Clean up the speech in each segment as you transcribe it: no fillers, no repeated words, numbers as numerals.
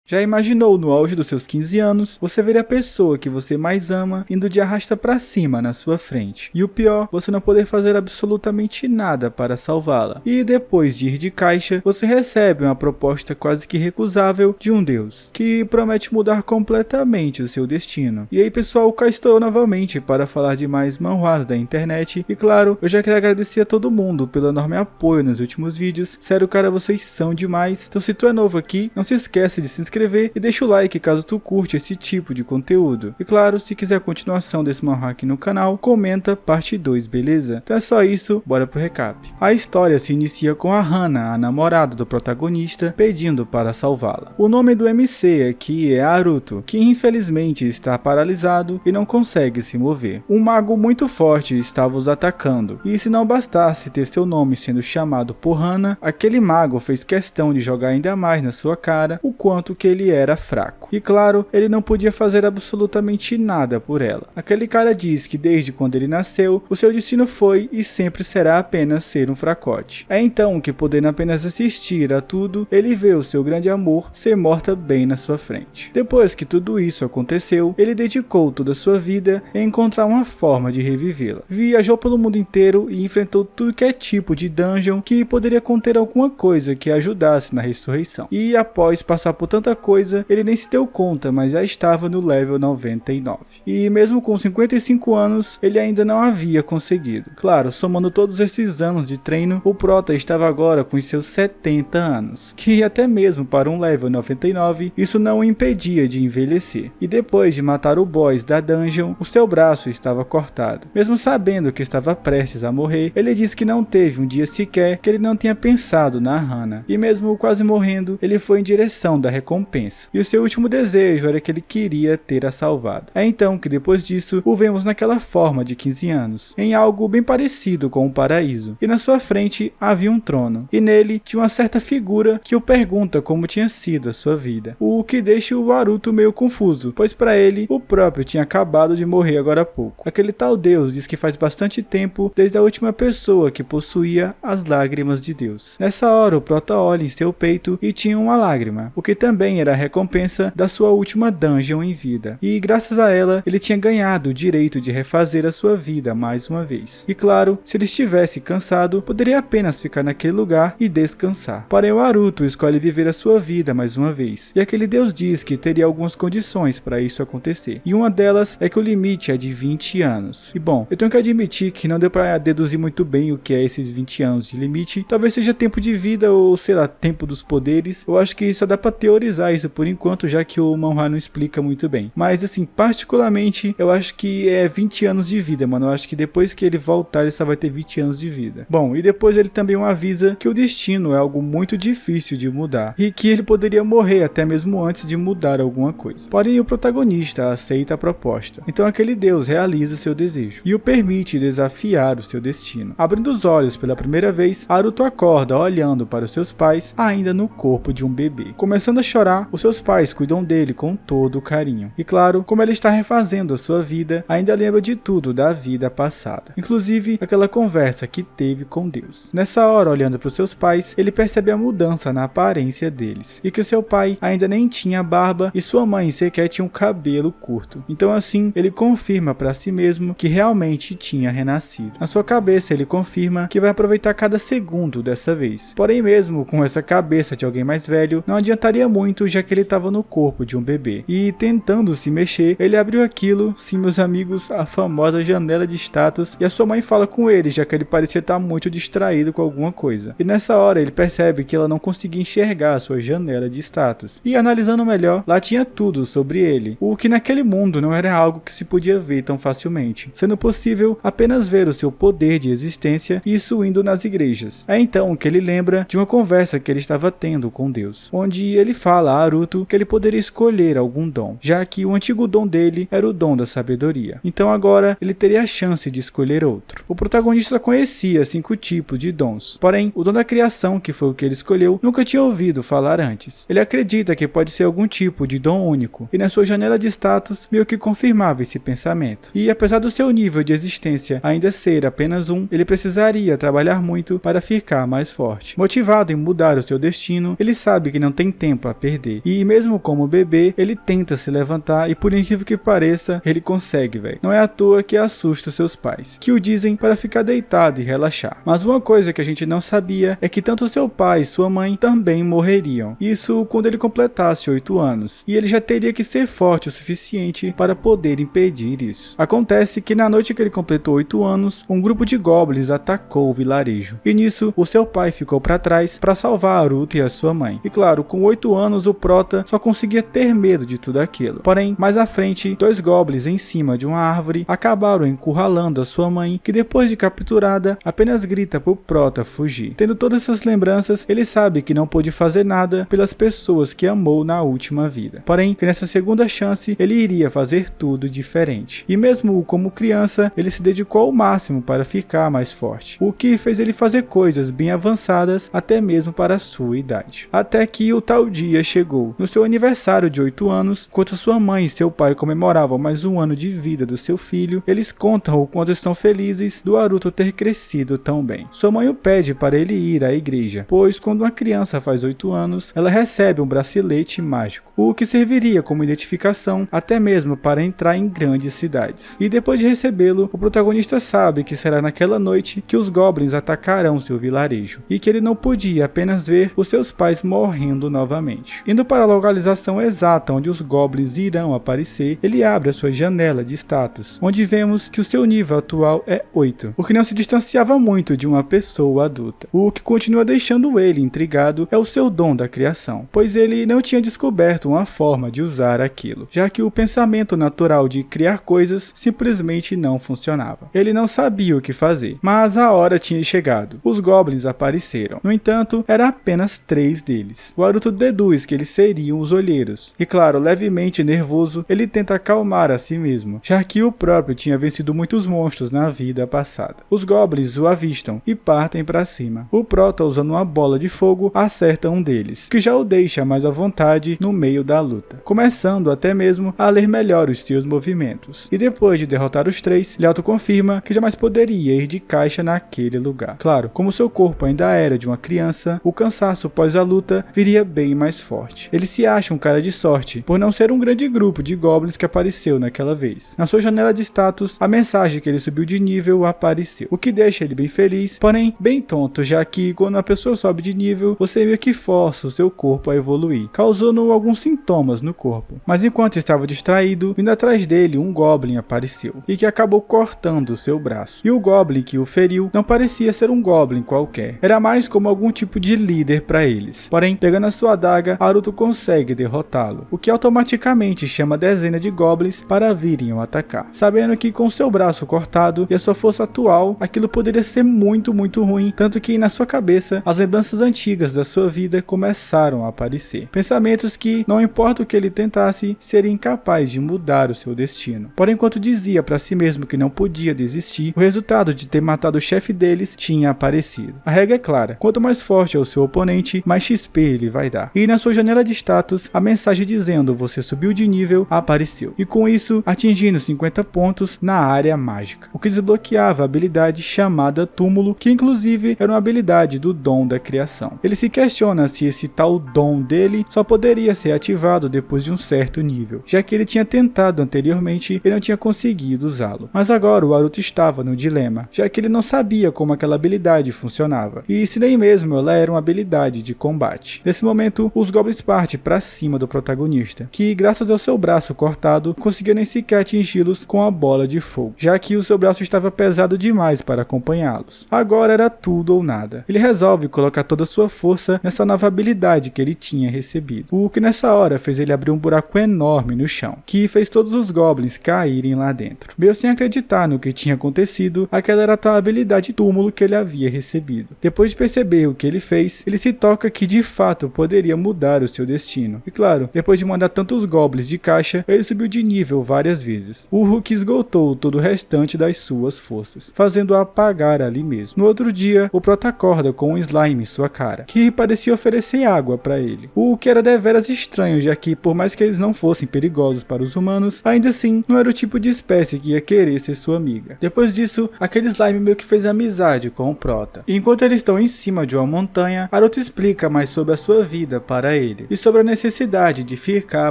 Já imaginou no auge dos seus 15 anos, você ver a pessoa que você mais ama indo de arrasta pra cima na sua frente. E o pior, você não poder fazer absolutamente nada para salvá-la. E depois de ir de caixa, você recebe uma proposta quase que recusável de um Deus, que promete mudar completamente o seu destino. E aí pessoal, cá estou eu novamente para falar de mais manhwas da internet. E claro, eu já queria agradecer a todo mundo pelo enorme apoio nos últimos vídeos. Sério cara, vocês são demais. Então se tu é novo aqui, não se esquece de se inscrever e deixa o like caso tu curte esse tipo de conteúdo. E claro, se quiser a continuação desse manhwa aqui no canal, comenta parte 2, beleza? Então é só isso, bora pro recap. A história se inicia com a Hana, a namorada do protagonista, pedindo para salvá-la. O nome do MC aqui é Aruto, que infelizmente está paralisado e não consegue se mover. Um mago muito forte estava os atacando, e se não bastasse ter seu nome sendo chamado por Hana, aquele mago fez questão de jogar ainda mais na sua cara o quanto que ele era fraco. E claro, ele não podia fazer absolutamente nada por ela. Aquele cara diz que desde quando ele nasceu, o seu destino foi e sempre será apenas ser um fracote. É então que, podendo apenas assistir a tudo, ele vê o seu grande amor ser morta bem na sua frente. Depois que tudo isso aconteceu, ele dedicou toda a sua vida em encontrar uma forma de revivê-la. Viajou pelo mundo inteiro e enfrentou tudo que é tipo de dungeon que poderia conter alguma coisa que ajudasse na ressurreição. E após passar por tanta coisa, ele nem se deu conta, mas já estava no level 99. E mesmo com 55 anos, ele ainda não havia conseguido. Claro, somando todos esses anos de treino, o prota estava agora com seus 70 anos, que até mesmo para um level 99, isso não o impedia de envelhecer. E depois de matar o boss da dungeon, o seu braço estava cortado. Mesmo sabendo que estava prestes a morrer, ele disse que não teve um dia sequer que ele não tenha pensado na Hana. E mesmo quase morrendo, ele foi em direção da recompensa. E o seu último desejo era que ele queria ter a salvado. É então que depois disso, o vemos naquela forma de 15 anos, em algo bem parecido com um paraíso. E na sua frente havia um trono, e nele tinha uma certa figura que o pergunta como tinha sido a sua vida. O que deixa o Aruto meio confuso, pois para ele, o próprio tinha acabado de morrer agora há pouco. Aquele tal Deus diz que faz bastante tempo desde a última pessoa que possuía as lágrimas de Deus. Nessa hora, o prota olha em seu peito e tinha uma lágrima, o que também era a recompensa da sua última dungeon em vida. E graças a ela, ele tinha ganhado o direito de refazer a sua vida mais uma vez. E claro, se ele estivesse cansado, poderia apenas ficar naquele lugar e descansar. Porém, o Aruto escolhe viver a sua vida mais uma vez. E aquele Deus diz que teria algumas condições para isso acontecer. E uma delas é que o limite é de 20 anos. E bom, eu tenho que admitir que não deu para deduzir muito bem o que é esses 20 anos de limite. Talvez seja tempo de vida ou, sei lá, tempo dos poderes. Eu acho que só dá para teorizar isso por enquanto, já que o manhwa não explica muito bem. Mas assim, particularmente, eu acho que é 20 anos de vida, mano. Eu acho que depois que ele voltar, ele só vai ter 20 anos de vida. Bom, e depois ele também avisa que o destino é algo muito difícil de mudar. E que ele poderia morrer até mesmo antes de mudar alguma coisa. Porém, o protagonista aceita a proposta. Então aquele Deus realiza seu desejo e o permite desafiar o seu destino. Abrindo os olhos pela primeira vez, Aruto acorda olhando para os seus pais, ainda no corpo de um bebê. Começando a chorar, os seus pais cuidam dele com todo o carinho. E claro, como ele está refazendo a sua vida, ainda lembra de tudo da vida passada. Inclusive, aquela conversa que teve com Deus. Nessa hora, olhando para os seus pais, ele percebe a mudança na aparência deles. E que o seu pai ainda nem tinha barba e sua mãe sequer tinha um cabelo curto. Então assim, ele confirma para si mesmo que realmente tinha renascido. Na sua cabeça, ele confirma que vai aproveitar cada segundo dessa vez. Porém, mesmo com essa cabeça de alguém mais velho, não adiantaria muito, já que ele estava no corpo de um bebê. E tentando se mexer, ele abriu aquilo, sim meus amigos, a famosa janela de status, e a sua mãe fala com ele, já que ele parecia estar muito distraído com alguma coisa. E nessa hora ele percebe que ela não conseguia enxergar a sua janela de status. E analisando melhor, lá tinha tudo sobre ele, o que naquele mundo não era algo que se podia ver tão facilmente, sendo possível apenas ver o seu poder de existência e isso indo nas igrejas. É então que ele lembra de uma conversa que ele estava tendo com Deus, onde ele fala a Aruto que ele poderia escolher algum dom, já que o antigo dom dele era o dom da sabedoria. Então agora ele teria a chance de escolher outro. O protagonista conhecia 5 tipos de dons, porém o dom da criação, que foi o que ele escolheu, nunca tinha ouvido falar antes. Ele acredita que pode ser algum tipo de dom único, e na sua janela de status meio que confirmava esse pensamento. E apesar do seu nível de existência ainda ser apenas um, ele precisaria trabalhar muito para ficar mais forte. Motivado em mudar o seu destino, ele sabe que não tem tempo a perder. perder. E mesmo como bebê, ele tenta se levantar e por incrível que pareça, ele consegue, velho. Não é à toa que assusta os seus pais, que o dizem para ficar deitado e relaxar. Mas uma coisa que a gente não sabia é que tanto seu pai e sua mãe também morreriam. Isso quando ele completasse 8 anos. E ele já teria que ser forte o suficiente para poder impedir isso. Acontece que na noite que ele completou 8 anos, um grupo de goblins atacou o vilarejo. E nisso, o seu pai ficou para trás para salvar Haruto e a sua mãe. E claro, com 8 anos o Prota só conseguia ter medo de tudo aquilo. Porém, mais à frente, 2 goblins em cima de uma árvore acabaram encurralando a sua mãe, que depois de capturada, apenas grita pro Prota fugir. Tendo todas essas lembranças, ele sabe que não pôde fazer nada pelas pessoas que amou na última vida. Porém, que nessa segunda chance, ele iria fazer tudo diferente. E mesmo como criança, ele se dedicou ao máximo para ficar mais forte, o que fez ele fazer coisas bem avançadas até mesmo para a sua idade. Até que o tal dia chegou. No seu aniversário de 8 anos, enquanto sua mãe e seu pai comemoravam mais um ano de vida do seu filho, eles contam o quanto estão felizes do Haruto ter crescido tão bem. Sua mãe o pede para ele ir à igreja, pois quando uma criança faz 8 anos, ela recebe um bracelete mágico, o que serviria como identificação até mesmo para entrar em grandes cidades. E depois de recebê-lo, o protagonista sabe que será naquela noite que os goblins atacarão seu vilarejo, e que ele não podia apenas ver os seus pais morrendo novamente. Indo para a localização exata onde os goblins irão aparecer, ele abre a sua janela de status, onde vemos que o seu nível atual é 8, o que não se distanciava muito de uma pessoa adulta. O que continua deixando ele intrigado é o seu dom da criação, pois ele não tinha descoberto uma forma de usar aquilo, já que o pensamento natural de criar coisas simplesmente não funcionava. Ele não sabia o que fazer, mas a hora tinha chegado. Os goblins apareceram. No entanto, era apenas 3 deles. O Haruto deduz que eles seriam os olheiros. E claro, levemente nervoso, ele tenta acalmar a si mesmo, já que o próprio tinha vencido muitos monstros na vida passada. Os goblins o avistam e partem para cima. O Prota, usando uma bola de fogo, acerta um deles, que já o deixa mais à vontade no meio da luta, começando até mesmo a ler melhor os seus movimentos. E depois de derrotar os 3, ele autoconfirma que jamais poderia ir de caixa naquele lugar. Claro, como seu corpo ainda era de uma criança, o cansaço pós a luta viria bem mais forte. Ele se acha um cara de sorte, por não ser um grande grupo de goblins que apareceu naquela vez. Na sua janela de status, a mensagem que ele subiu de nível apareceu, o que deixa ele bem feliz, porém bem tonto, já que quando a pessoa sobe de nível, você meio que força o seu corpo a evoluir, causando alguns sintomas no corpo. Mas enquanto estava distraído, vindo atrás dele, um goblin apareceu, e que acabou cortando o seu braço. E o goblin que o feriu não parecia ser um goblin qualquer, era mais como algum tipo de líder para eles. Porém, pegando a sua adaga, Haruto consegue derrotá-lo, o que automaticamente chama a dezena de goblins para virem o atacar, sabendo que com seu braço cortado e a sua força atual, aquilo poderia ser muito ruim, tanto que na sua cabeça, as lembranças antigas da sua vida começaram a aparecer. Pensamentos que, não importa o que ele tentasse, seria incapaz de mudar o seu destino. Porém, enquanto dizia para si mesmo que não podia desistir, o resultado de ter matado o chefe deles tinha aparecido. A regra é clara, quanto mais forte é o seu oponente, mais XP ele vai dar. E na sua janela de status, a mensagem dizendo você subiu de nível apareceu, e com isso atingindo 50 pontos na área mágica, o que desbloqueava a habilidade chamada Túmulo, que inclusive era uma habilidade do dom da criação. Ele se questiona se esse tal dom dele só poderia ser ativado depois de um certo nível, já que ele tinha tentado anteriormente e não tinha conseguido usá-lo. Mas agora o Haruto estava no dilema, já que ele não sabia como aquela habilidade funcionava, e se nem mesmo ela era uma habilidade de combate. Nesse momento, os goblins partem para cima do protagonista, que graças ao seu braço cortado, conseguia nem sequer atingi-los com a bola de fogo, já que o seu braço estava pesado demais para acompanhá-los. Agora era tudo ou nada. Ele resolve colocar toda a sua força nessa nova habilidade que ele tinha recebido, o que nessa hora fez ele abrir um buraco enorme no chão, que fez todos os goblins caírem lá dentro. Meio sem acreditar no que tinha acontecido, aquela era a tal habilidade túmulo que ele havia recebido. Depois de perceber o que ele fez, ele se toca que de fato poderia mudar o seu destino. E claro, depois de mandar tantos goblins de caixa, ele subiu de nível várias vezes. O Hulk esgotou todo o restante das suas forças, fazendo-o apagar ali mesmo. No outro dia, o Prota acorda com um slime em sua cara, que parecia oferecer água para ele, o que era deveras estranho, já que por mais que eles não fossem perigosos para os humanos, ainda assim não era o tipo de espécie que ia querer ser sua amiga. Depois disso, aquele slime meio que fez amizade com o Prota. E enquanto eles estão em cima de uma montanha, Haruto explica mais sobre a sua vida para ele. ele, e sobre a necessidade de ficar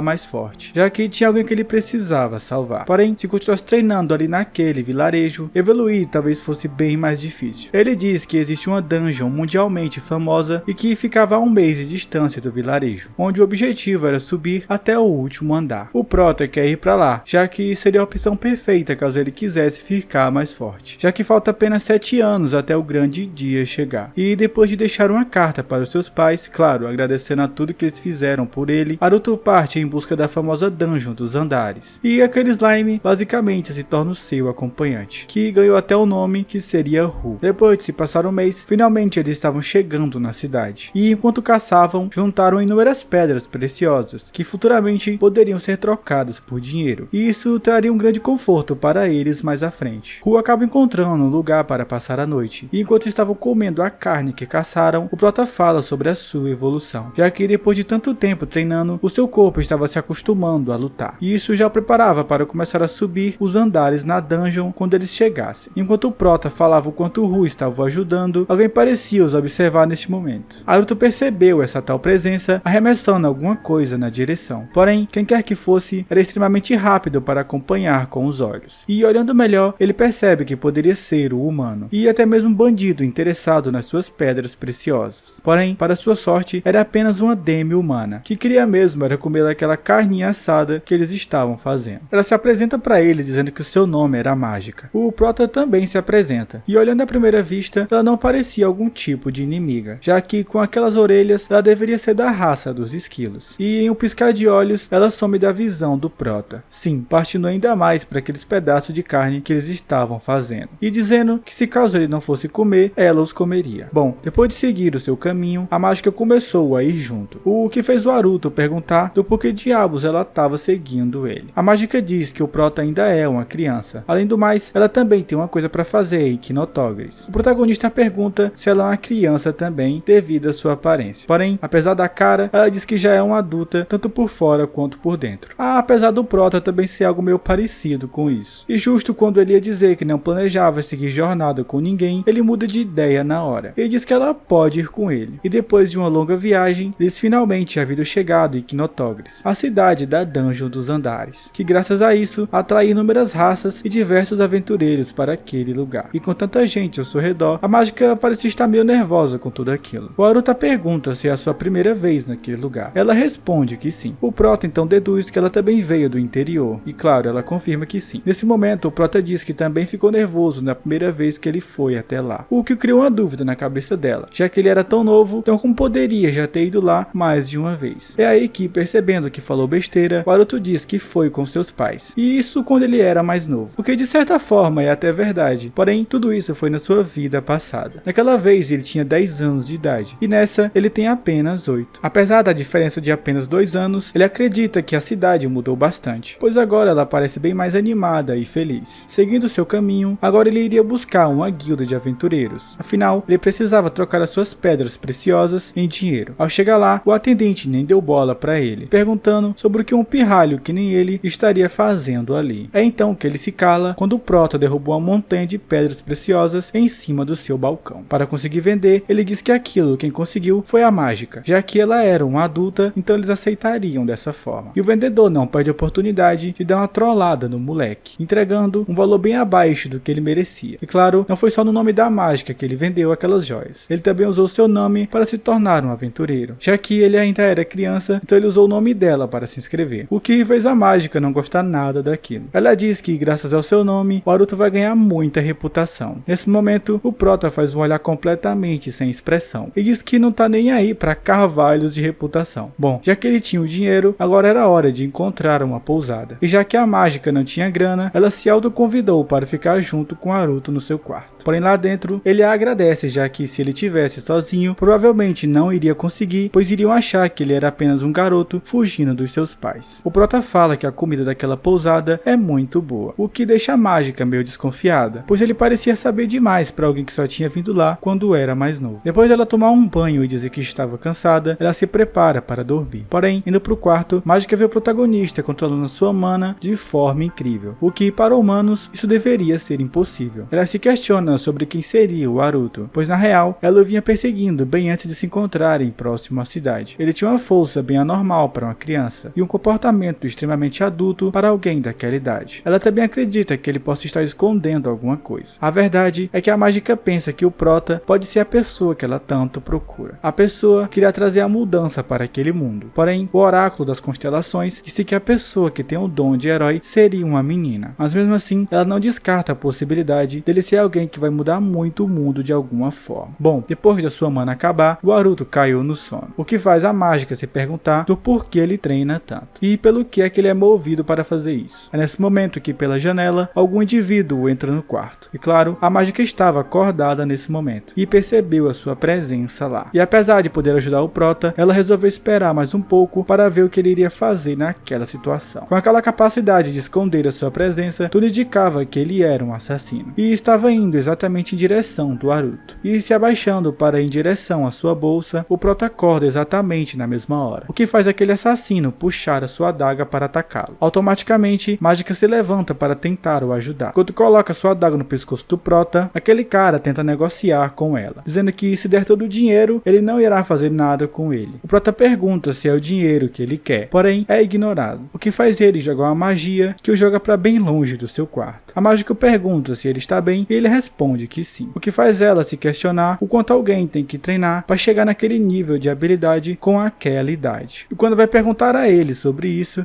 mais forte, já que tinha alguém que ele precisava salvar. Porém, se continuasse treinando ali naquele vilarejo, evoluir talvez fosse bem mais difícil. Ele diz que existe uma dungeon mundialmente famosa e que ficava a 1 mês de distância do vilarejo, onde o objetivo era subir até o último andar. O Prota quer ir para lá, já que seria a opção perfeita caso ele quisesse ficar mais forte, já que falta apenas 7 anos até o grande dia chegar. E depois de deixar uma carta para os seus pais, claro, agradecendo a tudo que eles fizeram por ele, Naruto parte em busca da famosa dungeon dos andares. E aquele slime basicamente se torna o seu acompanhante, que ganhou até o nome que seria Ru. Depois de se passar um mês, finalmente eles estavam chegando na cidade. E enquanto caçavam, juntaram inúmeras pedras preciosas, que futuramente poderiam ser trocadas por dinheiro. E isso traria um grande conforto para eles mais à frente. Ru acaba encontrando um lugar para passar a noite. E enquanto estavam comendo a carne que caçaram, o Prota fala sobre a sua evolução, já que depois de tanto tempo treinando, o seu corpo estava se acostumando a lutar. E isso já o preparava para começar a subir os andares na dungeon quando eles chegassem. Enquanto o Prota falava o quanto o Ru estava o ajudando, alguém parecia os observar neste momento. Naruto percebeu essa tal presença, arremessando alguma coisa na direção. Porém, quem quer que fosse, era extremamente rápido para acompanhar com os olhos. E olhando melhor, ele percebe que poderia ser o humano, e até mesmo um bandido interessado nas suas pedras preciosas. Porém, para sua sorte, era apenas uma demi-humana, que queria mesmo era comer aquela carninha assada que eles estavam fazendo. Ela se apresenta para ele dizendo que o seu nome era Mágica. O Prota também se apresenta, e olhando à primeira vista, ela não parecia algum tipo de inimiga, já que com aquelas orelhas, ela deveria ser da raça dos esquilos. E em um piscar de olhos, ela some da visão do Prota. Sim, partindo ainda mais para aqueles pedaços de carne que eles estavam fazendo, e dizendo que se caso ele não fosse comer, ela os comeria. Bom, depois de seguir o seu caminho, a Mágica começou a ir junto, o que fez o Naruto perguntar do porquê diabos ela estava seguindo ele. A Mágica diz que o Prota ainda é uma criança. Além do mais, ela também tem uma coisa para fazer em Kinotogris. O protagonista pergunta se ela é uma criança também, devido à sua aparência. Porém, apesar da cara, ela diz que já é uma adulta, tanto por fora quanto por dentro. Apesar do Prota também ser algo meio parecido com isso. E justo quando ele ia dizer que não planejava seguir jornada com ninguém, ele muda de ideia na hora. Ele diz que ela pode ir com ele. E depois de uma longa viagem, eles finalmente haviam chegado em Kinotogris, a cidade da Dungeon dos Andares, que graças a isso atrai inúmeras raças e diversos aventureiros para aquele lugar. E com tanta gente ao seu redor, a Mágica parecia estar meio nervosa com tudo aquilo. O Naruto pergunta se é a sua primeira vez naquele lugar. Ela responde que sim. O Prota então deduz que ela também veio do interior, e claro, ela confirma que sim. Nesse momento, o Prota diz que também ficou nervoso na primeira vez que ele foi até lá, o que criou uma dúvida na cabeça dela, já que ele era tão novo, então como poderia já ter ido lá mais de uma vez. É aí que, percebendo que falou besteira, o Naruto diz que foi com seus pais, e isso quando ele era mais novo, o que de certa forma é até verdade, porém tudo isso foi na sua vida passada. Naquela vez ele tinha 10 anos de idade, e nessa ele tem apenas 8. Apesar da diferença de apenas 2 anos, ele acredita que a cidade mudou bastante, pois agora ela parece bem mais animada e feliz. Seguindo seu caminho, agora ele iria buscar uma guilda de aventureiros, afinal ele precisava trocar as suas pedras preciosas em dinheiro. Ao chegar lá, o atendente nem deu bola para ele, perguntando sobre o que um pirralho que nem ele estaria fazendo ali. É então que ele se cala quando o Prota derrubou uma montanha de pedras preciosas em cima do seu balcão. Para conseguir vender, ele diz que aquilo quem conseguiu foi a Mágica, já que ela era uma adulta, então eles aceitariam dessa forma. E o vendedor não perde a oportunidade de dar uma trollada no moleque, entregando um valor bem abaixo do que ele merecia. E claro, não foi só no nome da Mágica que ele vendeu aquelas joias. Ele também usou seu nome para se tornar um aventureiro, já que ele ainda era criança, então ele usou o nome dela para se inscrever, o que fez a Mágica não gostar nada daquilo. Ela diz que graças ao seu nome, o Naruto vai ganhar muita reputação. Nesse momento, o Prota faz um olhar completamente sem expressão e diz que não tá nem aí para carvalhos de reputação. Bom, já que ele tinha o dinheiro, agora era hora de encontrar uma pousada. E já que a Mágica não tinha grana, ela se autoconvidou para ficar junto com Naruto no seu quarto. Porém lá dentro, ele a agradece, já que se ele tivesse sozinho, provavelmente não iria conseguir, pois iriam achar que ele era apenas um garoto fugindo dos seus pais. O Prota fala que a comida daquela pousada é muito boa, o que deixa a Mágica meio desconfiada, pois ele parecia saber demais para alguém que só tinha vindo lá quando era mais novo. Depois dela tomar um banho e dizer que estava cansada, ela se prepara para dormir. Porém, indo pro quarto, Mágica vê o protagonista controlando sua mana de forma incrível, o que para humanos isso deveria ser impossível. Ela se questiona sobre quem seria o Naruto, pois na real ela o vinha perseguindo bem antes de se encontrarem próximo à cidade. idade. Ele tinha uma força bem anormal para uma criança e um comportamento extremamente adulto para alguém daquela idade. Ela também acredita que ele possa estar escondendo alguma coisa. A verdade é que a mágica pensa que o Prota pode ser a pessoa que ela tanto procura. A pessoa que irá trazer a mudança para aquele mundo. Porém, o oráculo das constelações disse que a pessoa que tem o dom de herói seria uma menina. Mas mesmo assim, ela não descarta a possibilidade dele ser alguém que vai mudar muito o mundo de alguma forma. Bom, depois da sua mana acabar, o Aruto caiu no sono, o que faz a mágica se perguntar do porquê ele treina tanto e pelo que é que ele é movido para fazer isso. É nesse momento que, pela janela, algum indivíduo entra no quarto. E claro, a mágica estava acordada nesse momento e percebeu a sua presença lá. E apesar de poder ajudar o Prota, ela resolveu esperar mais um pouco para ver o que ele iria fazer naquela situação. Com aquela capacidade de esconder a sua presença, tudo indicava que ele era um assassino e estava indo exatamente em direção do Aruto. E se abaixando para ir em direção à sua bolsa, o Prota acorda exatamente na mesma hora, o que faz aquele assassino puxar a sua adaga para atacá-lo. Automaticamente, Mágica se levanta para tentar o ajudar. Quando coloca sua adaga no pescoço do Prota, aquele cara tenta negociar com ela, dizendo que se der todo o dinheiro, ele não irá fazer nada com ele. O Prota pergunta se é o dinheiro que ele quer, porém é ignorado, o que faz ele jogar uma magia que o joga para bem longe do seu quarto. A Mágica pergunta se ele está bem e ele responde que sim, o que faz ela se questionar o quanto alguém tem que treinar para chegar naquele nível de habilidade com aquela idade. E quando vai perguntar a ele sobre isso,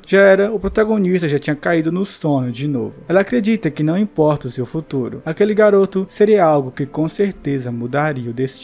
o protagonista já tinha caído no sono de novo. Ela acredita que não importa o seu futuro, aquele garoto seria algo que com certeza mudaria o destino.